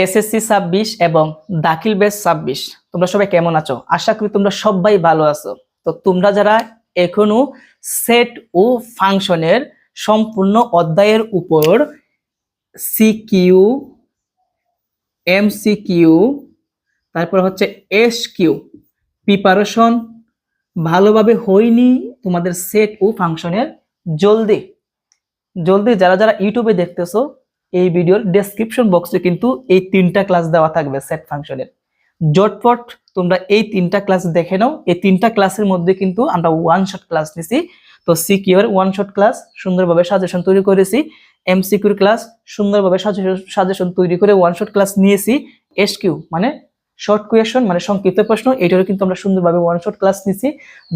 SSC 26 এবং দাখিল batch 26 তোমরা সবাই কেমন আছো? আশা করি তোমরা সবাই ভালো আছো। তো তোমরা যারা এখনো সেট ও ফাংশনের সম্পূর্ণ অধ্যায়ের উপর সিকিউ, এমসিকিউ, তারপর হচ্ছে এসকিউ প্রিপারেশন ভালোভাবে হয়নি তোমাদের সেট ও ফাংশনের, জলদি জলদি যারা যারা ইউটিউবে দেখতেছো এই ভিডিওর ডেসক্রিপশন বক্সে কিন্তু এই 3টা ক্লাস দেওয়া থাকবে সেট ফাংশনের। জটপট তোমরা এই 3টা ক্লাস দেখে নাও। এই 3টা ক্লাসের মধ্যে কিন্তু আমরা ওয়ান শট ক্লাস নিছি। তো সিকিউর ওয়ান শট ক্লাস সুন্দরভাবে সাজেশন তৈরি করেছি, এমসিকিউর ক্লাস সুন্দরভাবে সাজেশন তৈরি করে ওয়ান শট ক্লাস নিয়েছি, এসকিউ মানে শর্ট কোয়েশন মানে সংক্ষিপ্ত প্রশ্ন, এটারও কিন্তু আমরা সুন্দরভাবে ওয়ান শট ক্লাস নিছি।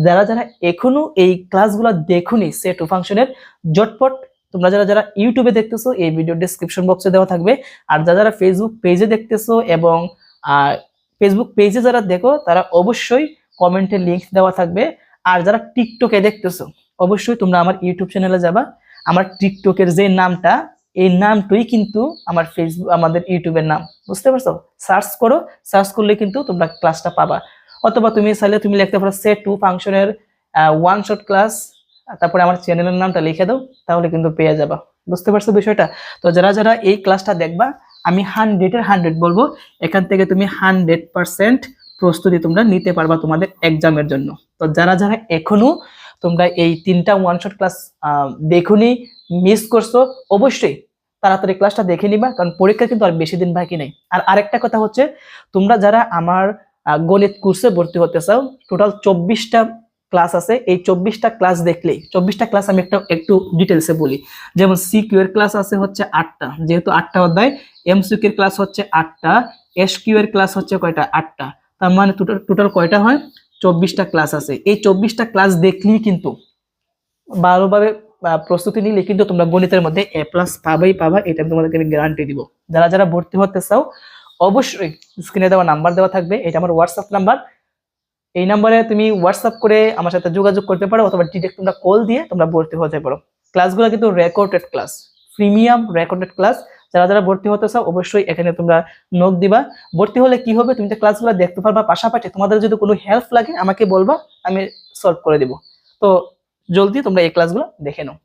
যারা যারা এখনো এই ক্লাসগুলো দেখোনি সেট ও ফাংশনের, জটপট তোমরা যারা যারা ইউটিউবে দেখতেছো এই ভিডিও ডেসক্রিপশন বক্সে দেওয়া থাকবে, আর যারা যারা ফেসবুক পেজে দেখতেছো এবং ফেসবুক পেজে যারা দেখো তারা অবশ্যই কমেন্টে লিংক দেওয়া থাকবে। আর যারা টিকটকে দেখতেছো অবশ্যই তোমরা আমার ইউটিউব চ্যানেলে যাবা। আমার টিকটকের যে নামটা, এই নামটাই কিন্তু আমার ফেসবুক আমাদের ইউটিউবের নাম, বুঝতে পারছো? সার্চ করো, সার্চ করলে কিন্তু তোমরা ক্লাসটা পাবা। অথবা তুমি চাইলে তুমি লিখতে পারো সেট টু ফাংশনের ওয়ান শট ক্লাস, তারপরে আমার চ্যানেলের নামটা লিখে দাও, তাহলে কিন্তু পেয়ে যাবা। বুঝতে পারছো বিষয়টা? তো যারা যারা এই ক্লাসটা দেখবা, আমি 100-এর 100 বলবো, এখান থেকে তুমি 100% প্রস্তুতি তোমরা নিতে পারবা তোমাদের এক্সামের জন্য। তো যারা যারা এখনো তোমরা এই 3টা ওয়ান শট ক্লাস দেখোনি, মিস করছো, অবশ্যই তাড়াতাড়ি ক্লাসটা দেখে নিবা, কারণ পরীক্ষা কিন্তু আর বেশি দিন বাকি নেই। আর আরেকটা কথা হচ্ছে, তোমরা যারা আমার গণিত কোর্সে ভর্তি হতে চাও, টোটাল 24টা ক্লাস আছে। এই 24টা ক্লাস দেখলেই, 24টা ক্লাস আমি একটু ডিটেলসে বলি। যেমন সিকিউ এর ক্লাস আছে হচ্ছে 8টা, যেহেতু 8টা অধ্যায়। এমসিকিউ এর ক্লাস হচ্ছে 8টা, এসকিউ এর ক্লাস হচ্ছে কয়টা? 8টা। তার মানে টোটাল কয়টা হয়? 24টা ক্লাস আছে। এই 24টা ক্লাস দেখলেই কিন্তু ভালোভাবে প্রস্তুতি নিলে কিন্তু তোমরা গণিতের মধ্যে A+ পাবা, এটা তোমাদেরকে আমি গ্যারান্টি দিব। যারা যারা ভর্তি হতে চাও অবশ্যই স্ক্রিনে দেওয়া নাম্বার দেওয়া থাকবে, এটা আমার হোয়াটসঅ্যাপ নাম্বার। এই নাম্বারে তুমি হোয়াটসঅ্যাপ করে আমার সাথে যোগাযোগ করতে পারো, অথবা ডিরেক্ট তোমরা কল দিয়ে তোমরা ভর্তি হতে পারো। ক্লাসগুলো কিন্তু recorded class, premium recorded class. যারা যারা ভর্তি হতে চাও অবশ্যই এখানে তোমরা নোট দিবা। ভর্তি হলে কি হবে, তুমি তো ক্লাসগুলো দেখতে পারবা, পাশাপাশি তোমাদের যদি কোনো হেল্প লাগে আমাকে বলবা, আমি সলভ করে দিব। তো জলদি তোমরা এই ক্লাসগুলো দেখে নাও।